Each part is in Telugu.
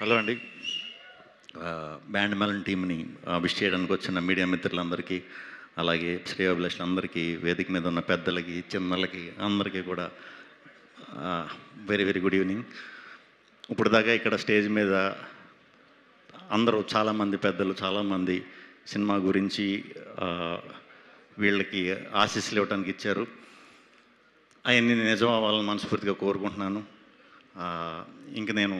హలో అండి. బ్యాండ్ మెలన్ టీమ్‌ని విష్ చేయడానికి వచ్చిన మీడియా మిత్రులందరికీ, అలాగే శ్రేయోభిలాషులందరికీ, వేదిక మీద ఉన్న పెద్దలకి, చిన్నలకి అందరికీ కూడా వెరీ వెరీ గుడ్ ఈవినింగ్. ఇప్పుడు దాకా ఇక్కడ స్టేజ్ మీద అందరూ చాలామంది పెద్దలు, చాలామంది సినిమా గురించి వీళ్ళకి ఆశీస్సులు ఇవ్వడానికి ఇచ్చారు. అవన్నీ నిజం అవ్వాలని మనస్ఫూర్తిగా కోరుకుంటున్నాను. ఇంక నేను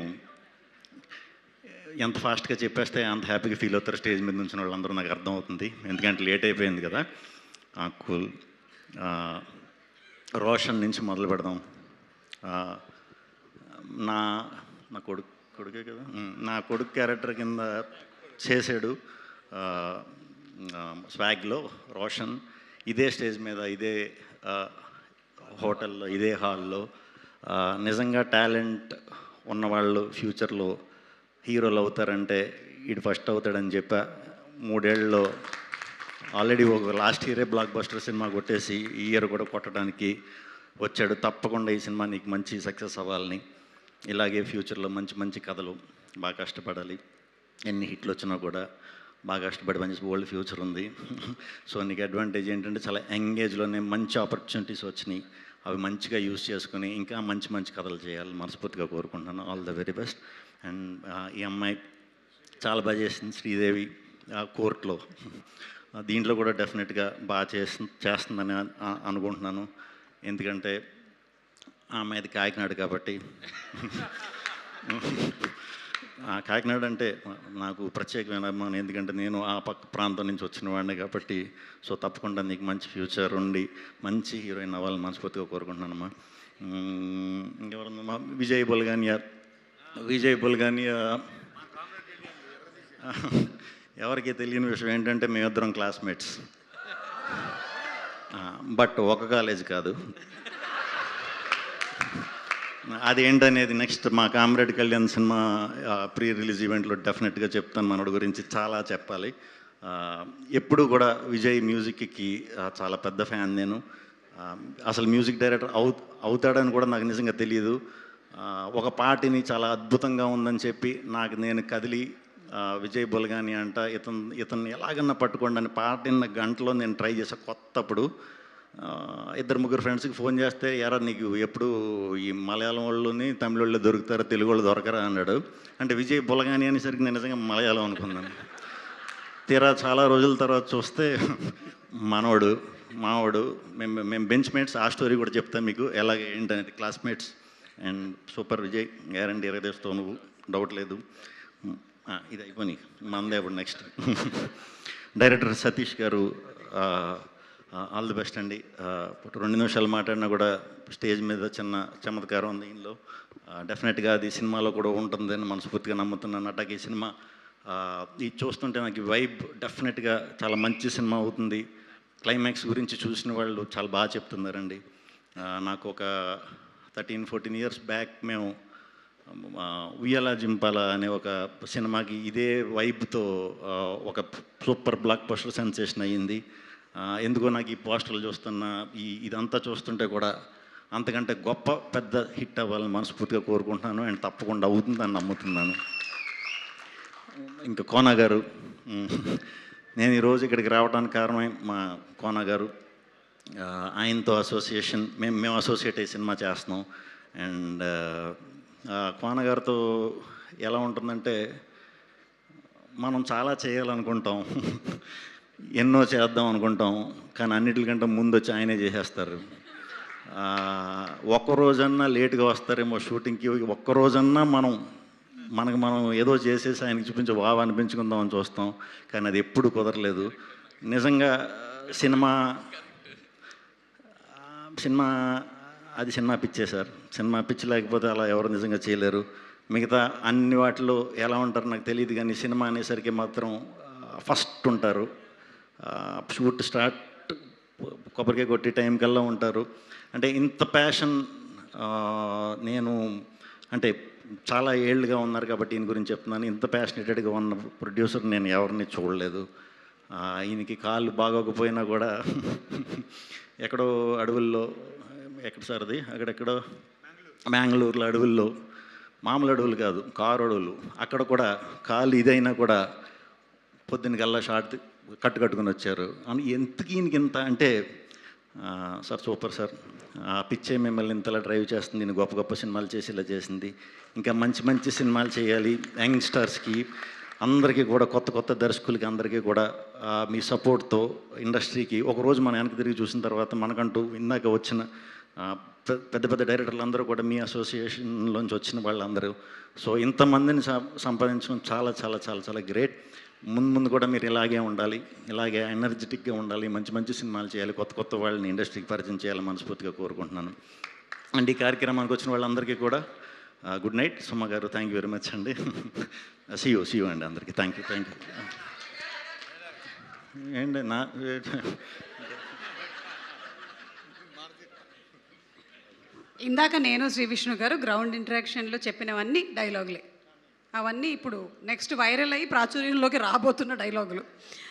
ఎంత ఫాస్ట్గా చెప్పేస్తే అంత హ్యాపీగా ఫీల్ అవుతారు స్టేజ్ మీద నుంచి వాళ్ళందరూ, నాకు అర్థమవుతుంది. ఎందుకంటే లేట్ అయిపోయింది కదా. కూల్. రోషన్ నుంచి మొదలు పెడదాం. నా నా కొడుకే కదా, నా కొడుకు క్యారెక్టర్ కింద చేశాడు స్వాగ్లో రోషన్. ఇదే స్టేజ్ మీద, ఇదే హోటల్లో, ఇదే హాల్లో నిజంగా టాలెంట్ ఉన్నవాళ్ళు ఫ్యూచర్లో హీరోలు అవుతారంటే వీడు ఫస్ట్ అవుతాడని చెప్పా. 3 ఏళ్ళలో ఆల్రెడీ ఒక లాస్ట్ ఇయరే బ్లాక్ బస్టర్ సినిమా కొట్టేసి ఈ ఇయర్ కూడా కొట్టడానికి వచ్చాడు. తప్పకుండా ఈ సినిమా నీకు మంచి సక్సెస్ అవ్వాలని, ఇలాగే ఫ్యూచర్లో మంచి మంచి కథలు, బాగా కష్టపడాలి. ఎన్ని హిట్లు వచ్చినా కూడా బాగా కష్టపడి మంచి ఓల్డ్ ఫ్యూచర్ ఉంది. సో నీకు అడ్వాంటేజ్ ఏంటంటే చాలా యంగ్ ఏజ్లోనే మంచి ఆపర్చునిటీస్ వచ్చినాయి. అవి మంచిగా యూజ్ చేసుకుని ఇంకా మంచి మంచి కథలు చేయాలి మనస్ఫూర్తిగా కోరుకుంటున్నాను. All the very best. And ఈ అమ్మాయి చాలా బాగా చేసింది, శ్రీదేవి కోర్టులో. దీంట్లో కూడా డెఫినెట్గా బాగా చేస్తుందని అనుకుంటున్నాను. ఎందుకంటే ఆమెది కాకినాడ కాబట్టి. కాకినాడ అంటే నాకు ప్రత్యేకమైన అభిమానం, ఎందుకంటే నేను ఆ పక్క ప్రాంతం నుంచి వచ్చిన వాడిని కాబట్టి. సో తప్పకుండా నీకు మంచి ఫ్యూచర్ ఉండి మంచి హీరోయిన్ అవ్వాలని మనస్ఫూర్తిగా కోరుకుంటున్నానమ్మా. ఇంకెవరమ్మా? విజయ్ బుల్గానియా. ఎవరికి తెలియని విషయం ఏంటంటే మేమిద్దరం క్లాస్మేట్స్, బట్ ఒక కాలేజ్ కాదు. అదేంటనేది నెక్స్ట్ మా comrade Kalyan cinema pre release ఈవెంట్లో డెఫినెట్గా చెప్తాను. మనోడి గురించి చాలా చెప్పాలి. ఎప్పుడు కూడా విజయ్ మ్యూజిక్కి చాలా పెద్ద ఫ్యాన్ నేను. అసలు మ్యూజిక్ డైరెక్టర్ అవుతాడని కూడా నాకు నిజంగా తెలియదు. ఒక పాటని చాలా అద్భుతంగా ఉందని చెప్పి నేను కదిలి విజయ్ బుల్గాని అంట, ఇతన్ని ఎలాగన్నా పట్టుకోండి అని పాటిన గంటలో నేను ట్రై చేసా. కొత్తప్పుడు 2-3 ఫ్రెండ్స్కి ఫోన్ చేస్తే, ఎరా నీకు ఎప్పుడు ఈ మలయాళం వాళ్ళని తమిళ వాళ్ళు దొరుకుతారా, తెలుగు వాళ్ళు దొరకరా అన్నాడు. అంటే విజయ్ బుల్గాని అనేసరికి నేను నిజంగా మలయాళం అనుకున్నాను. తీరా చాలా రోజుల తర్వాత చూస్తే మావాడు మేము బెంచ్ మేట్స్. ఆ స్టోరీ కూడా చెప్తాను మీకు ఎలాగ ఏంటనేది. Classmates and super Vijay, guarantee ఎరగదేస్తావు నువ్వు, డౌట్ లేదు. ఇది అయిపోయి మందే అప్పుడు నెక్స్ట్. డైరెక్టర్ సతీష్ గారు, ఆల్ ది బెస్ట్ అండి. 2 నిమిషాలు మాట్లాడినా కూడా స్టేజ్ మీద చిన్న చమత్కారం ఉంది ఇందులో. డెఫినెట్గా అది సినిమాలో కూడా ఉంటుందని మనస్ఫూర్తిగా నమ్ముతున్నాను. అట్లాగే ఈ సినిమా ఇది చూస్తుంటే నాకు వైబ్ డెఫినెట్గా చాలా మంచి సినిమా అవుతుంది. క్లైమాక్స్ గురించి చూసిన వాళ్ళు చాలా బాగా చెప్తున్నారండి. నాకు ఒక 13-14 ఇయర్స్ బ్యాక్ మేము ఉయ్యాల జింపాల అనే ఒక సినిమాకి ఇదే వైబ్తో ఒక సూపర్ బ్లాక్ బస్టర్ సెన్సేషన్ అయ్యింది. ఎందుకో నాకు ఈ పోస్టర్లు చూస్తున్నా, ఇదంతా చూస్తుంటే కూడా అంతకంటే గొప్ప పెద్ద హిట్ అవ్వాలని మనస్ఫూర్తిగా కోరుకుంటున్నాను. అండ్ తప్పకుండా అవుతుందని నమ్ముతున్నాను. ఇంకా కోన గారు, నేను ఈరోజు ఇక్కడికి రావడానికి కారణమే మా కోన గారు. ఆయనతో అసోసియేషన్, మేము అసోసియేట్ అయ్యి సినిమా చేస్తున్నాం. అండ్ కోన గారితో ఎలా ఉంటుందంటే, మనం చాలా చేయాలనుకుంటాం, ఎన్నో చేద్దాం అనుకుంటాం, కానీ అన్నిటికంటే ముందు వచ్చి ఆయనే చేసేస్తారు. ఒక్కరోజన్నా లేటుగా వస్తారేమో షూటింగ్కి, ఒక్కరోజన్నా మనకు మనం ఏదో చేసేసి ఆయనకి చూపించి బాగా అనిపించుకుందామని చూస్తాం, కానీ అది ఎప్పుడు కుదరలేదు. నిజంగా సినిమా పిచ్చే సార్. సినిమా పిచ్చి లేకపోతే అలా ఎవరు నిజంగా చేయలేరు. మిగతా అన్ని వాటిలో ఎలా ఉంటారో నాకు తెలియదు, కానీ సినిమా అనేసరికి మాత్రం ఫస్ట్ ఉంటారు. షూట్ స్టార్ట్ కొబ్బరికాయ కొట్టి టైం కల్లా ఉంటారు. అంటే ఇంత ప్యాషన్, నేను అంటే చాలా ఏళ్ళుగా ఉన్నారు కాబట్టి ఈయన గురించి చెప్తున్నాను. ఇంత ప్యాషనేటెడ్గా ఉన్న ప్రొడ్యూసర్ నేను ఎవరిని చూడలేదు. ఈయనకి కాళ్ళు బాగోకపోయినా కూడా ఎక్కడో అడవుల్లో, ఎక్కడ సార్ అది, అక్కడెక్కడో బెంగళూరులో అడవుల్లో మామూలు అడవులు కాదు, కారు అడవులు. అక్కడ కూడా కాలు ఇదైనా కూడా పొద్దున్నకల్లా షార్ట్ కట్టుకుని వచ్చారు అని. ఎంతకి ఈయనకి ఇంత అంటే సార్ సూపర్ సార్, ఆ పిచ్చే మిమ్మల్ని ఇంతలా డ్రైవ్ చేస్తుంది, నేను గొప్ప గొప్ప సినిమాలు చేసి ఇలా చేసింది. ఇంకా మంచి మంచి సినిమాలు చేయాలి యంగ్స్టర్స్కి అందరికీ కూడా, కొత్త కొత్త దర్శకులకి అందరికీ కూడా మీ సపోర్ట్తో ఇండస్ట్రీకి ఒకరోజు మనం వెనక్కి తిరిగి చూసిన తర్వాత మనకంటూ ఇందాక వచ్చిన పెద్ద పెద్ద డైరెక్టర్లు అందరూ కూడా మీ అసోసియేషన్లోంచి వచ్చిన వాళ్ళందరూ. సో ఇంతమందిని సంపాదించడం చాలా చాలా చాలా చాలా గ్రేట్. ముందు ముందు కూడా మీరు ఇలాగే ఉండాలి, ఇలాగే ఎనర్జెటిక్గా ఉండాలి, మంచి మంచి సినిమాలు చేయాలి, కొత్త కొత్త వాళ్ళని ఇండస్ట్రీకి పరిచయం చేయాలని మనస్ఫూర్తిగా కోరుకుంటున్నాను. అండ్ ఈ కార్యక్రమానికి వచ్చిన వాళ్ళందరికీ కూడా గుడ్ నైట్. సుమ గారు థ్యాంక్ యూ వెరీ మచ్ అండి. సీ యూ అండి అందరికీ. Thank you. ఏంటి నా ఇందాక నేను శ్రీ విష్ణు గారు గ్రౌండ్ ఇంటరాక్షన్లో చెప్పినవన్నీ డైలాగులే. అవన్నీ ఇప్పుడు నెక్స్ట్ వైరల్ అయ్యి ప్రాచుర్యంలోకి రాబోతున్న డైలాగులు.